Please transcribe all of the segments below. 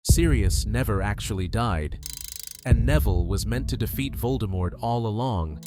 Sirius never actually died, and Neville was meant to defeat Voldemort all along.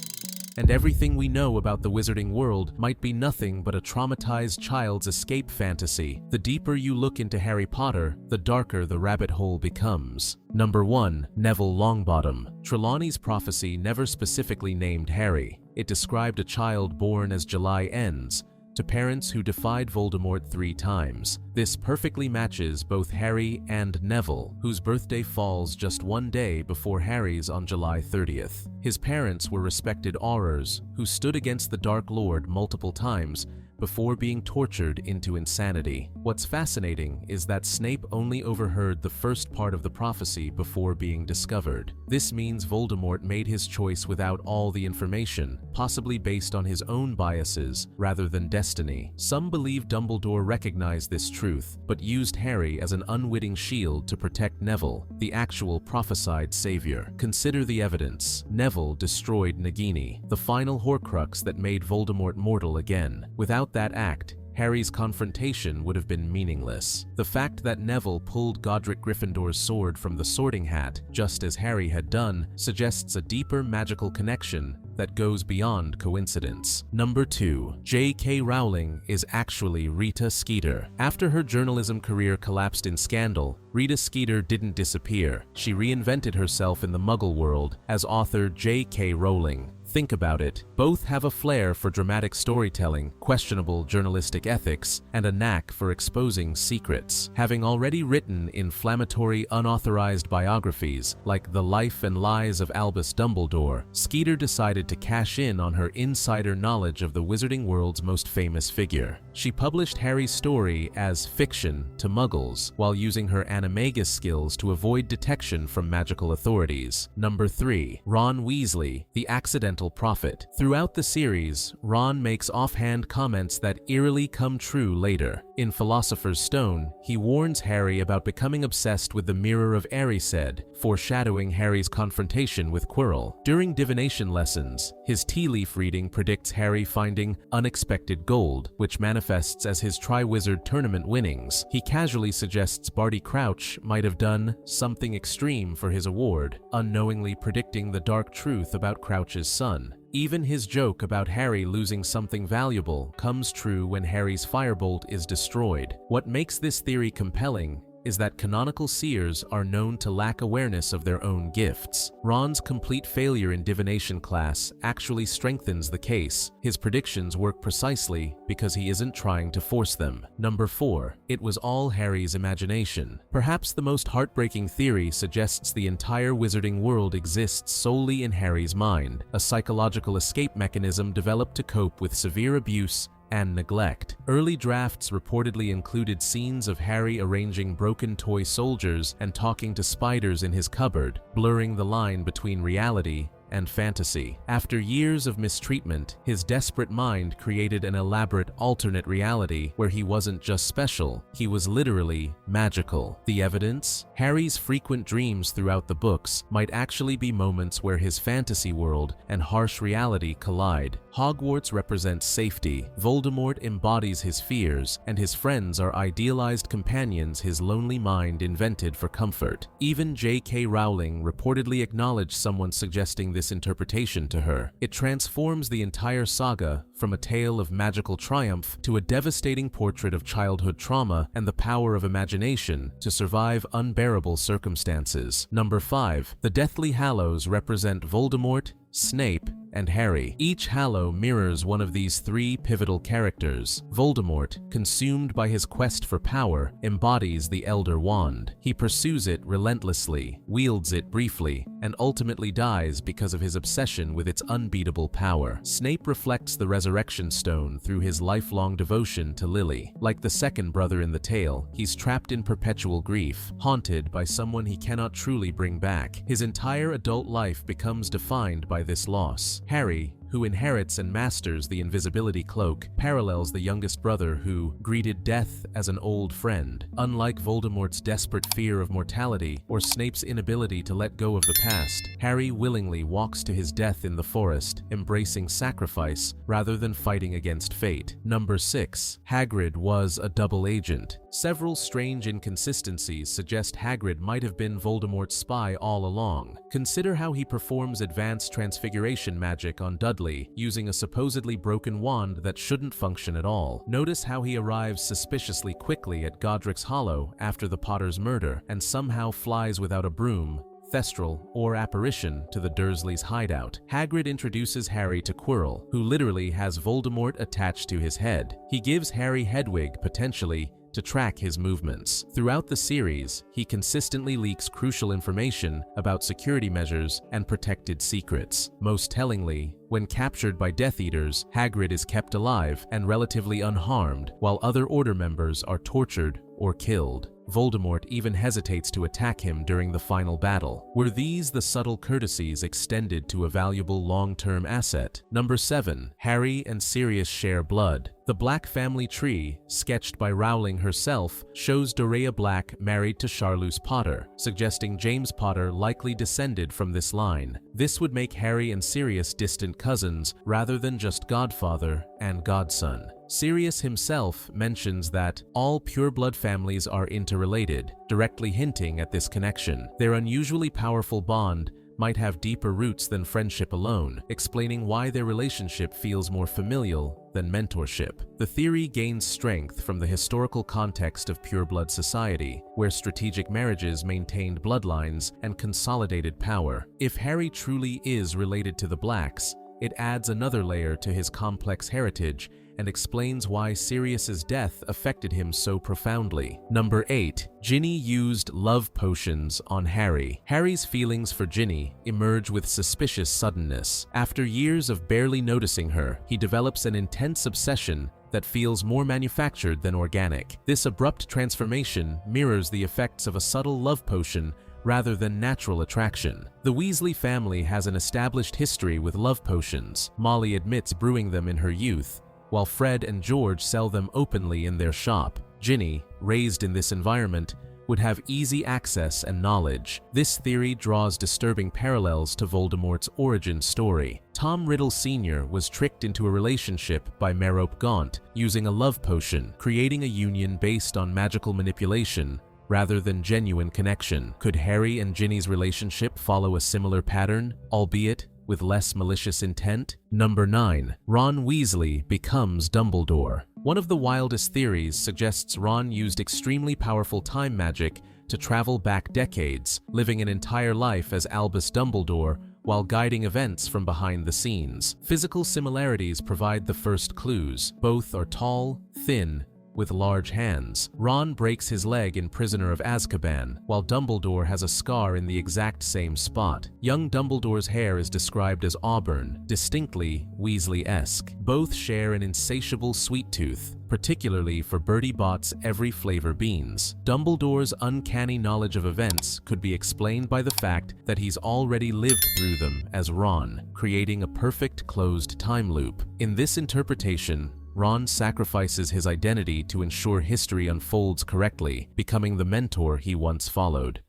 And everything we know about the wizarding world might be nothing but a traumatized child's escape fantasy. The deeper you look into Harry Potter, the darker the rabbit hole becomes. Number 1. Neville Longbottom. Trelawney's prophecy never specifically named Harry. It described a child born as July ends, to parents who defied Voldemort 3 times. This perfectly matches both Harry and Neville, whose birthday falls just one day before Harry's on July 30th. His parents were respected Aurors who stood against the Dark Lord multiple times before being tortured into insanity. What's fascinating is that Snape only overheard the first part of the prophecy before being discovered. This means Voldemort made his choice without all the information, possibly based on his own biases rather than destiny. Some believe Dumbledore recognized this truth, but used Harry as an unwitting shield to protect Neville, the actual prophesied savior. Consider the evidence. Neville destroyed Nagini, the final Horcrux that made Voldemort mortal again. Without that act, Harry's confrontation would have been meaningless. The fact that Neville pulled Godric Gryffindor's sword from the Sorting Hat, just as Harry had done, suggests a deeper magical connection that goes beyond coincidence. Number 2. J.K. Rowling is actually Rita Skeeter. After her journalism career collapsed in scandal, Rita Skeeter didn't disappear. She reinvented herself in the Muggle world as author J.K. Rowling. Think about it. Both have a flair for dramatic storytelling, questionable journalistic ethics, and a knack for exposing secrets. Having already written inflammatory, unauthorized biographies like The Life and Lies of Albus Dumbledore, Skeeter decided to cash in on her insider knowledge of the wizarding world's most famous figure. She published Harry's story as fiction to Muggles, while using her animagus skills to avoid detection from magical authorities. Number 3. Ron Weasley, the accidental prophet. Throughout the series, Ron makes offhand comments that eerily come true later. In Philosopher's Stone, he warns Harry about becoming obsessed with the Mirror of Erised, foreshadowing Harry's confrontation with Quirrell. During divination lessons, his tea leaf reading predicts Harry finding unexpected gold, which manifests as his Triwizard Tournament winnings. He casually suggests Barty Crouch might have done something extreme for his award, unknowingly predicting the dark truth about Crouch's son. Even his joke about Harry losing something valuable comes true when Harry's firebolt is destroyed. What makes this theory compelling is that canonical seers are known to lack awareness of their own gifts. Ron's complete failure in divination class actually strengthens the case. His predictions work precisely because he isn't trying to force them. Number 4. It was all Harry's imagination. Perhaps the most heartbreaking theory suggests the entire wizarding world exists solely in Harry's mind, a psychological escape mechanism developed to cope with severe abuse and neglect. Early drafts reportedly included scenes of Harry arranging broken toy soldiers and talking to spiders in his cupboard, blurring the line between reality and fantasy. After years of mistreatment, his desperate mind created an elaborate alternate reality where he wasn't just special, he was literally magical. The evidence? Harry's frequent dreams throughout the books might actually be moments where his fantasy world and harsh reality collide. Hogwarts represents safety, Voldemort embodies his fears, and his friends are idealized companions his lonely mind invented for comfort. Even J.K. Rowling reportedly acknowledged someone suggesting this interpretation to her. It transforms the entire saga from a tale of magical triumph to a devastating portrait of childhood trauma and the power of imagination to survive unbearable circumstances. Number 5. The Deathly Hallows represent Voldemort, Snape, and Harry. Each Hallow mirrors one of these 3 pivotal characters. Voldemort, consumed by his quest for power, embodies the Elder Wand. He pursues it relentlessly, wields it briefly, and ultimately dies because of his obsession with its unbeatable power. Snape reflects the Resurrection Stone through his lifelong devotion to Lily. Like the second brother in the tale, he's trapped in perpetual grief, haunted by someone he cannot truly bring back. His entire adult life becomes defined by this loss. Harry, who inherits and masters the invisibility cloak, parallels the youngest brother who greeted death as an old friend. Unlike Voldemort's desperate fear of mortality or Snape's inability to let go of the past, Harry willingly walks to his death in the forest, embracing sacrifice rather than fighting against fate. Number 6. Hagrid was a double agent. Several strange inconsistencies suggest Hagrid might have been Voldemort's spy all along. Consider how he performs advanced transfiguration magic on Dudley, using a supposedly broken wand that shouldn't function at all. Notice how he arrives suspiciously quickly at Godric's Hollow after the Potter's murder, and somehow flies without a broom, thestral, or apparition to the Dursleys' hideout. Hagrid introduces Harry to Quirrell, who literally has Voldemort attached to his head. He gives Harry Hedwig, potentially, to track his movements. Throughout the series, he consistently leaks crucial information about security measures and protected secrets. Most tellingly, when captured by Death Eaters, Hagrid is kept alive and relatively unharmed, while other Order members are tortured or killed. Voldemort even hesitates to attack him during the final battle. Were these the subtle courtesies extended to a valuable long-term asset? Number 7. Harry and Sirius share blood. The Black family tree, sketched by Rowling herself, shows Dorea Black married to Charlize Potter, suggesting James Potter likely descended from this line. This would make Harry and Sirius distant cousins rather than just godfather and godson. Sirius himself mentions that all pureblood families are interrelated, directly hinting at this connection. Their unusually powerful bond might have deeper roots than friendship alone, explaining why their relationship feels more familial than mentorship. The theory gains strength from the historical context of pureblood society, where strategic marriages maintained bloodlines and consolidated power. If Harry truly is related to the Blacks, it adds another layer to his complex heritage and explains why Sirius's death affected him so profoundly. Number 8. Ginny used love potions on Harry. Harry's feelings for Ginny emerge with suspicious suddenness. After years of barely noticing her, he develops an intense obsession that feels more manufactured than organic. This abrupt transformation mirrors the effects of a subtle love potion rather than natural attraction. The Weasley family has an established history with love potions. Molly admits brewing them in her youth, while Fred and George sell them openly in their shop. Ginny, raised in this environment, would have easy access and knowledge. This theory draws disturbing parallels to Voldemort's origin story. Tom Riddle Sr. was tricked into a relationship by Merope Gaunt using a love potion, creating a union based on magical manipulation rather than genuine connection. Could Harry and Ginny's relationship follow a similar pattern, albeit with less malicious intent? Number 9. Ron Weasley becomes Dumbledore. One of the wildest theories suggests Ron used extremely powerful time magic to travel back decades, living an entire life as Albus Dumbledore while guiding events from behind the scenes. Physical similarities provide the first clues. Both are tall, thin, with large hands. Ron breaks his leg in Prisoner of Azkaban, while Dumbledore has a scar in the exact same spot. Young Dumbledore's hair is described as auburn, distinctly Weasley-esque. Both share an insatiable sweet tooth, particularly for Bertie Bott's every flavor beans. Dumbledore's uncanny knowledge of events could be explained by the fact that he's already lived through them as Ron, creating a perfect closed time loop. In this interpretation, Ron sacrifices his identity to ensure history unfolds correctly, becoming the mentor he once followed.